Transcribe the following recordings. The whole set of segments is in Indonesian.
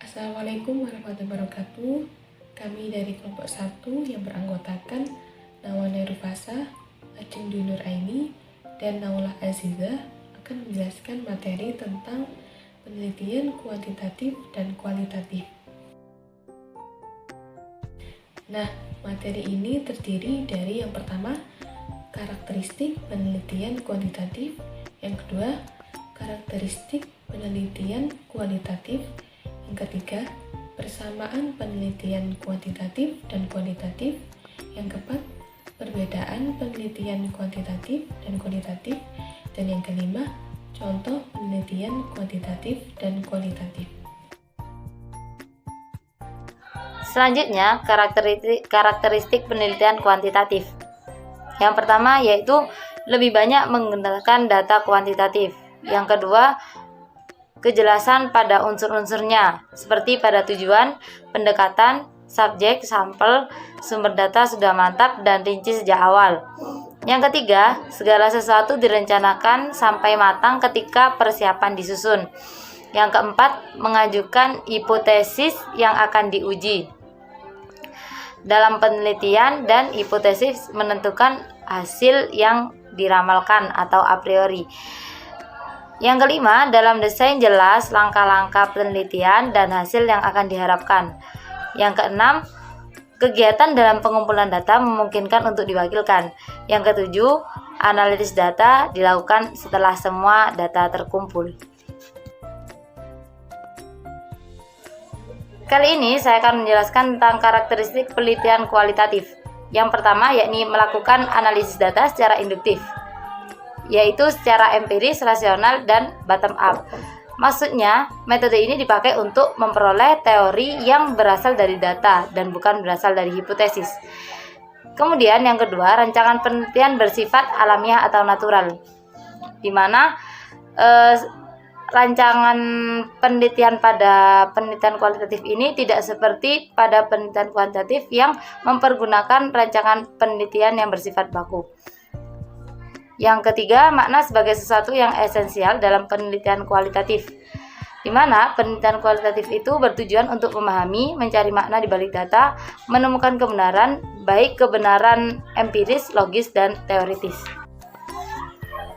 Assalamualaikum warahmatullahi wabarakatuh. Kami dari kelompok 1 yang beranggotakan Nawana Rufasa, Ajeng Dwi Nur Aini, dan Naulah Azizah akan menjelaskan materi tentang penelitian kuantitatif dan kualitatif. Nah, materi ini terdiri dari yang pertama, karakteristik penelitian kuantitatif, yang kedua, karakteristik penelitian kualitatif, yang ketiga, persamaan penelitian kuantitatif dan kualitatif, yang keempat, perbedaan penelitian kuantitatif dan kualitatif, dan yang kelima, contoh penelitian kuantitatif dan kualitatif. Selanjutnya, karakteristik penelitian kuantitatif. Yang pertama yaitu lebih banyak menggunakan data kuantitatif. Yang kedua, kejelasan pada unsur-unsurnya, seperti pada tujuan, pendekatan, subjek, sampel, sumber data sudah mantap dan rinci sejak awal. Yang ketiga, segala sesuatu direncanakan sampai matang ketika persiapan disusun. Yang keempat, mengajukan hipotesis yang akan diuji. Dalam penelitian dan hipotesis menentukan hasil yang diramalkan atau a priori. Yang kelima, dalam desain jelas langkah-langkah penelitian dan hasil yang akan diharapkan. Yang keenam, kegiatan dalam pengumpulan data memungkinkan untuk diwakilkan. Yang ketujuh, analisis data dilakukan setelah semua data terkumpul. Kali ini saya akan menjelaskan tentang karakteristik penelitian kualitatif. Yang pertama yakni melakukan analisis data secara induktif, yaitu secara empiris, rasional, dan bottom up. Maksudnya, metode ini dipakai untuk memperoleh teori yang berasal dari data dan bukan berasal dari hipotesis. Kemudian yang kedua, rancangan penelitian bersifat alamiah atau natural, di mana rancangan penelitian pada penelitian kualitatif ini tidak seperti pada penelitian kuantitatif yang mempergunakan rancangan penelitian yang bersifat baku. Yang ketiga, makna sebagai sesuatu yang esensial dalam penelitian kualitatif, di mana penelitian kualitatif itu bertujuan untuk memahami, mencari makna di balik data, menemukan kebenaran, baik kebenaran empiris, logis, dan teoritis.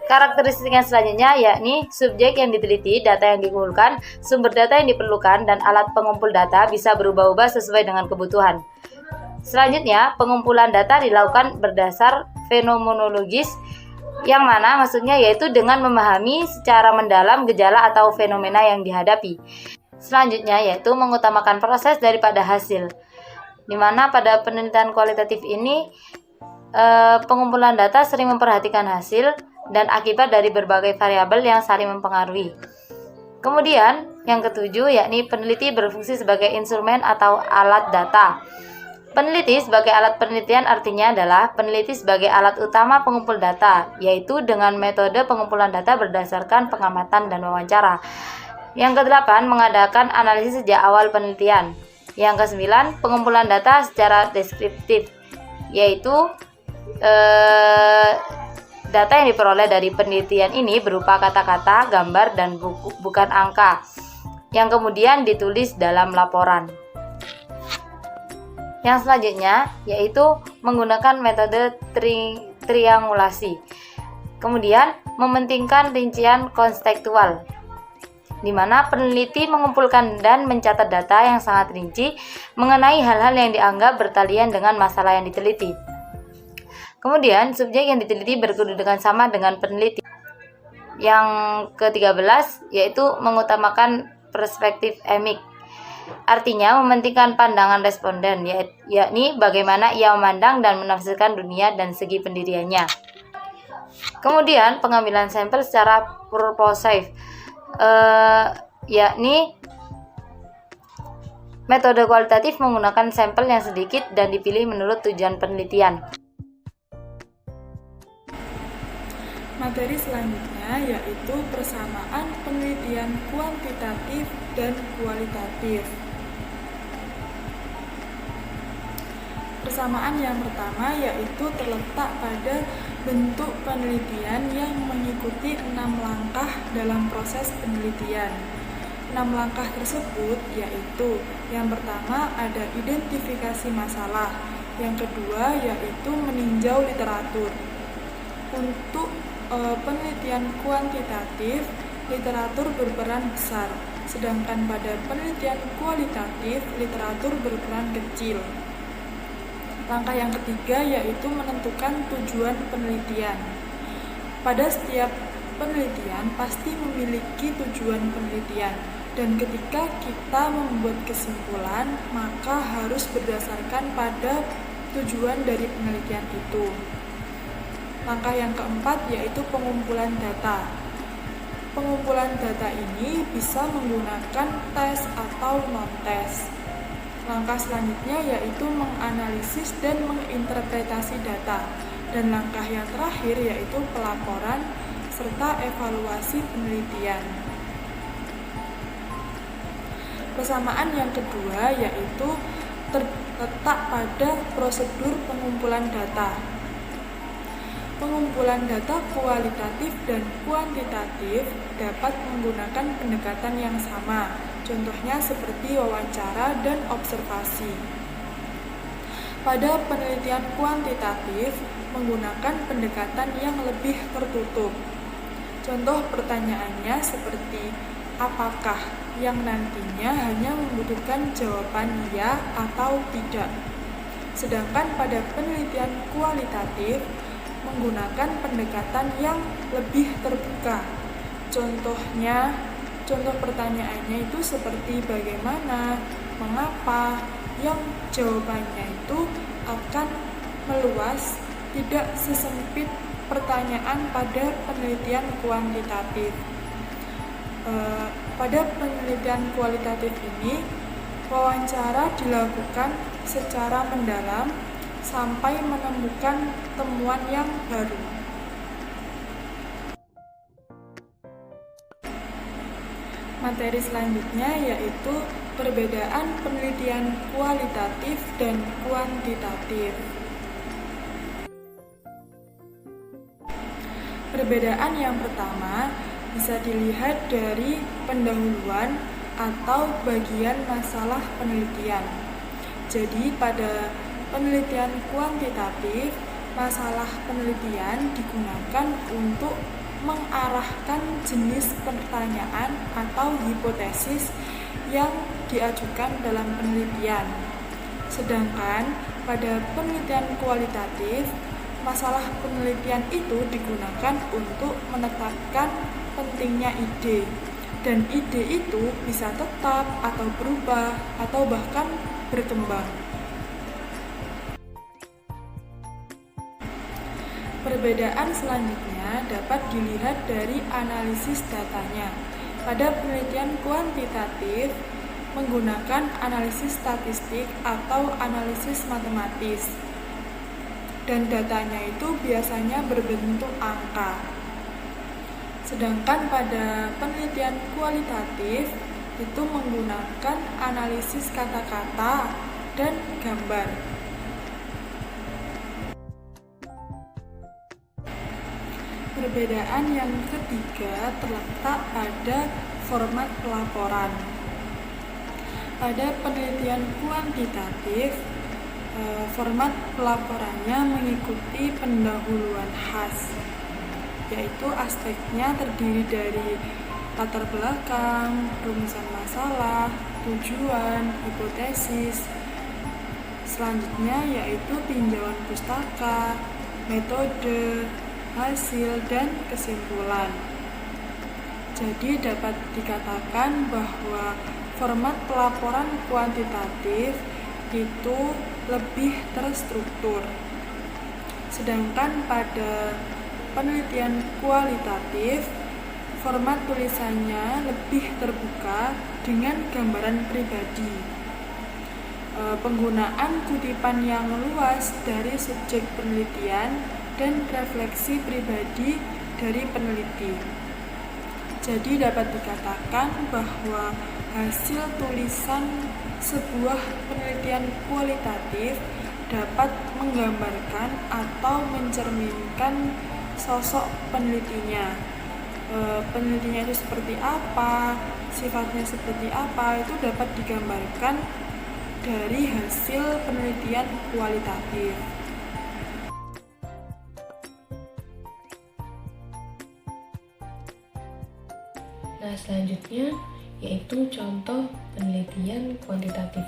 Karakteristik yang selanjutnya yakni subjek yang diteliti, data yang dikumpulkan, sumber data yang diperlukan, dan alat pengumpul data bisa berubah-ubah sesuai dengan kebutuhan. Selanjutnya, pengumpulan data dilakukan berdasar fenomenologis, yang mana maksudnya yaitu dengan memahami secara mendalam gejala atau fenomena yang dihadapi. Selanjutnya yaitu mengutamakan proses daripada hasil, di mana pada penelitian kualitatif ini pengumpulan data sering memperhatikan hasil dan akibat dari berbagai variabel yang saling mempengaruhi. Kemudian yang ketujuh yakni peneliti berfungsi sebagai instrumen atau alat data. Peneliti sebagai alat penelitian artinya adalah peneliti sebagai alat utama pengumpul data, yaitu dengan metode pengumpulan data berdasarkan pengamatan dan wawancara. Yang kedelapan, mengadakan analisis sejak awal penelitian. Yang kesembilan, pengumpulan data secara deskriptif, yaitu data yang diperoleh dari penelitian ini berupa kata-kata, gambar, dan bukan angka, yang kemudian ditulis dalam laporan. Yang selanjutnya yaitu menggunakan metode triangulasi. Kemudian mementingkan rincian konstekstual, di mana peneliti mengumpulkan dan mencatat data yang sangat rinci mengenai hal-hal yang dianggap bertalian dengan masalah yang diteliti. Kemudian subjek yang diteliti berkedudukan sama dengan peneliti. Yang ke-13 yaitu mengutamakan perspektif emik. Artinya mementingkan pandangan responden, yakni bagaimana ia memandang dan menafsirkan dunia dan segi pendiriannya. Kemudian pengambilan sampel secara purposive, yakni metode kualitatif menggunakan sampel yang sedikit dan dipilih menurut tujuan penelitian. Materi selanjutnya yaitu persamaan penelitian kuantitatif dan kualitatif. Persamaan yang pertama yaitu terletak pada bentuk penelitian yang mengikuti 6 langkah dalam proses penelitian. 6 langkah tersebut yaitu yang pertama ada identifikasi masalah, yang kedua yaitu meninjau literatur. Untuk penelitian kuantitatif, literatur berperan besar, sedangkan pada penelitian kualitatif, literatur berperan kecil. Langkah yang ketiga yaitu menentukan tujuan penelitian. Pada setiap penelitian pasti memiliki tujuan penelitian, dan ketika kita membuat kesimpulan, maka harus berdasarkan pada tujuan dari penelitian itu. Langkah yang keempat yaitu pengumpulan data. Pengumpulan data ini bisa menggunakan tes atau non-tes. Langkah selanjutnya yaitu menganalisis dan menginterpretasi data. Dan langkah yang terakhir yaitu pelaporan serta evaluasi penelitian. Persamaan yang kedua yaitu terletak pada prosedur pengumpulan data. Pengumpulan data kualitatif dan kuantitatif dapat menggunakan pendekatan yang sama, contohnya seperti wawancara dan observasi. Pada penelitian kuantitatif menggunakan pendekatan yang lebih tertutup. Contoh pertanyaannya seperti apakah, yang nantinya hanya membutuhkan jawaban ya atau tidak. Sedangkan pada penelitian kualitatif menggunakan pendekatan yang lebih terbuka. Contoh pertanyaannya itu seperti bagaimana, mengapa, yang jawabannya itu akan meluas, tidak sesempit pertanyaan pada penelitian kuantitatif. Pada penelitian kualitatif ini, wawancara dilakukan secara mendalam sampai menemukan temuan yang baru. Materi selanjutnya yaitu perbedaan penelitian kualitatif dan kuantitatif. Perbedaan yang pertama bisa dilihat dari pendahuluan atau bagian masalah penelitian. Jadi pada penelitian kuantitatif, masalah penelitian digunakan untuk mengarahkan jenis pertanyaan atau hipotesis yang diajukan dalam penelitian. Sedangkan pada penelitian kualitatif, masalah penelitian itu digunakan untuk menetapkan pentingnya ide, dan ide itu bisa tetap atau berubah atau bahkan berkembang. Perbedaan selanjutnya dapat dilihat dari analisis datanya. Pada penelitian kuantitatif menggunakan analisis statistik atau analisis matematis, dan datanya itu biasanya berbentuk angka. Sedangkan pada penelitian kualitatif itu menggunakan analisis kata-kata dan gambar. Perbedaan yang ketiga terletak pada format pelaporan. Pada penelitian kuantitatif, format pelaporannya mengikuti pendahuluan khas, yaitu aspeknya terdiri dari latar belakang, rumusan masalah, tujuan, hipotesis. Selanjutnya yaitu tinjauan pustaka, metode, hasil, dan kesimpulan. Jadi dapat dikatakan bahwa format pelaporan kuantitatif itu lebih terstruktur. Sedangkan pada penelitian kualitatif, format tulisannya lebih terbuka dengan gambaran pribadi. Penggunaan kutipan yang luas dari subjek penelitian dan refleksi pribadi dari peneliti. Jadi dapat dikatakan bahwa hasil tulisan sebuah penelitian kualitatif dapat menggambarkan atau mencerminkan sosok penelitinya. Penelitinya itu seperti apa, sifatnya seperti apa itu dapat digambarkan dari hasil penelitian kualitatif. Nah, selanjutnya yaitu contoh penelitian kuantitatif.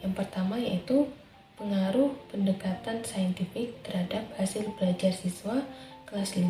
Yang pertama yaitu pengaruh pendekatan saintifik terhadap hasil belajar siswa kelas 5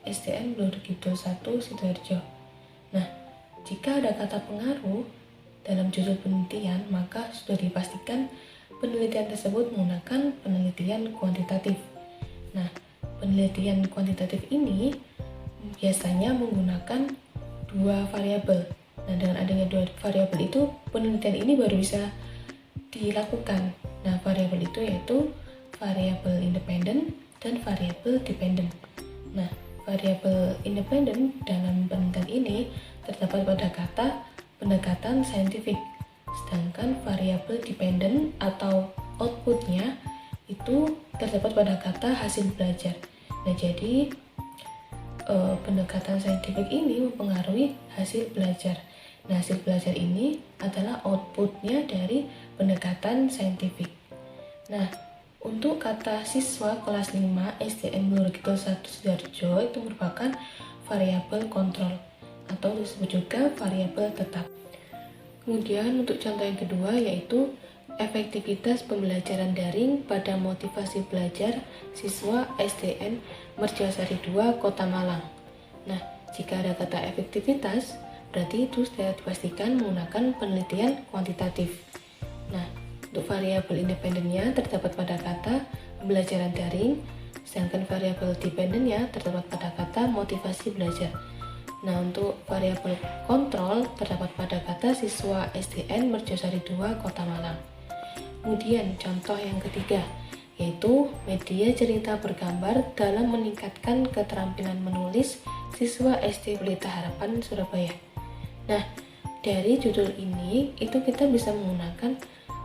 STN Blur Kidul 1 Sidoarjo. Nah, jika ada kata pengaruh dalam judul penelitian, maka sudah dipastikan penelitian tersebut menggunakan penelitian kuantitatif. Nah, penelitian kuantitatif ini biasanya menggunakan dua variabel. Nah, dengan adanya dua variabel itu, penelitian ini baru bisa dilakukan. Nah, variabel itu yaitu variabel independen dan variabel dependen. Nah, variabel independen dalam penelitian ini terdapat pada kata pendekatan saintifik, sedangkan variabel dependen atau outputnya itu terdapat pada kata hasil belajar. Nah, jadi pendekatan saintifik ini mempengaruhi hasil belajar. Nah, hasil belajar ini adalah outputnya dari pendekatan saintifik. Nah, untuk kata siswa kelas 5 STN Blur Kidul 1 Sidoarjo itu merupakan variabel kontrol atau disebut juga variabel tetap. Kemudian untuk contoh yang kedua yaitu efektivitas pembelajaran daring pada motivasi belajar siswa SDN Merjosari 2 Kota Malang. Nah, jika ada kata efektivitas, berarti itu sudah dipastikan menggunakan penelitian kuantitatif. Nah, untuk variabel independennya terdapat pada kata pembelajaran daring, sedangkan variabel dependennya terdapat pada kata motivasi belajar. Nah, untuk variabel kontrol terdapat pada kata siswa SDN Merjosari 2 Kota Malang. Kemudian contoh yang ketiga yaitu media cerita bergambar dalam meningkatkan keterampilan menulis siswa SD Pelita Harapan Surabaya. Nah, dari judul ini itu kita bisa menggunakan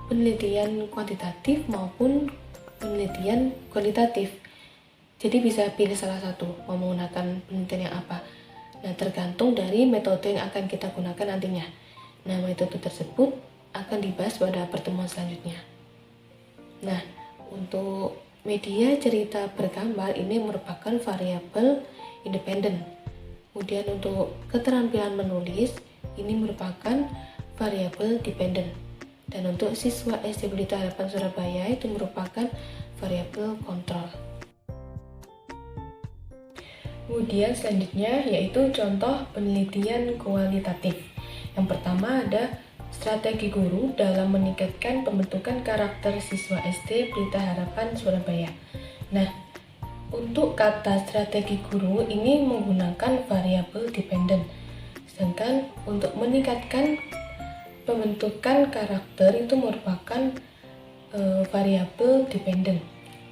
penelitian kuantitatif maupun penelitian kualitatif. Jadi bisa pilih salah satu mau menggunakan penelitian yang apa. Nah, tergantung dari metode yang akan kita gunakan nantinya. Nah, metode tersebut akan dibahas pada pertemuan selanjutnya. Nah, untuk media cerita bergambar ini merupakan variabel independen. Kemudian untuk keterampilan menulis ini merupakan variabel dependen. Dan untuk siswa SD Pelita Harapan Surabaya itu merupakan variabel kontrol. Kemudian selanjutnya yaitu contoh penelitian kualitatif. Yang pertama ada strategi guru dalam meningkatkan pembentukan karakter siswa SD Pelita Harapan Surabaya. Nah, untuk kata strategi guru ini menggunakan variabel dependen. Sedangkan untuk meningkatkan pembentukan karakter itu merupakan variabel dependen.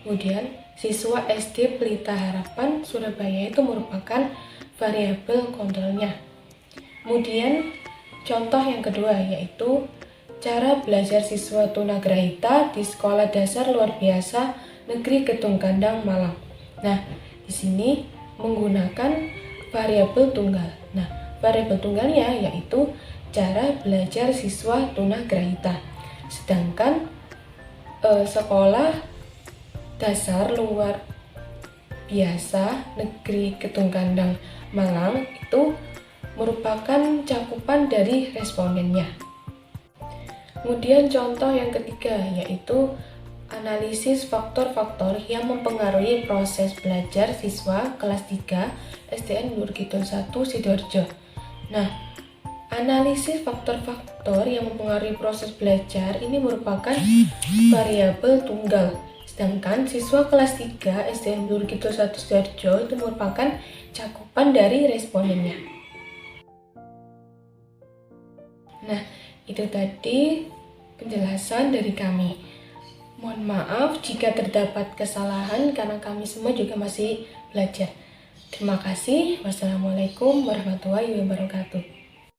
Kemudian siswa SD Pelita Harapan Surabaya itu merupakan variabel kontrolnya. Kemudian contoh yang kedua yaitu cara belajar siswa tunagrahita di Sekolah Dasar Luar Biasa Negeri Kedung Gandang Malang. Nah, di sini menggunakan variabel tunggal. Nah, variabel tunggalnya yaitu cara belajar siswa tunagrahita. Sedangkan Sekolah Dasar Luar Biasa Negeri Kedung Gandang Malang itu merupakan cakupan dari respondennya. Kemudian contoh yang ketiga yaitu analisis faktor-faktor yang mempengaruhi proses belajar siswa kelas 3 SDN Blur Kidul 1 Sidoarjo. Nah, analisis faktor-faktor yang mempengaruhi proses belajar ini merupakan variabel tunggal. Sedangkan siswa kelas 3 SDN Blur Kidul 1 Sidoarjo itu merupakan cakupan dari respondennya. Nah, itu tadi penjelasan dari kami. Mohon maaf jika terdapat kesalahan karena kami semua juga masih belajar. Terima kasih. Wassalamualaikum warahmatullahi wabarakatuh.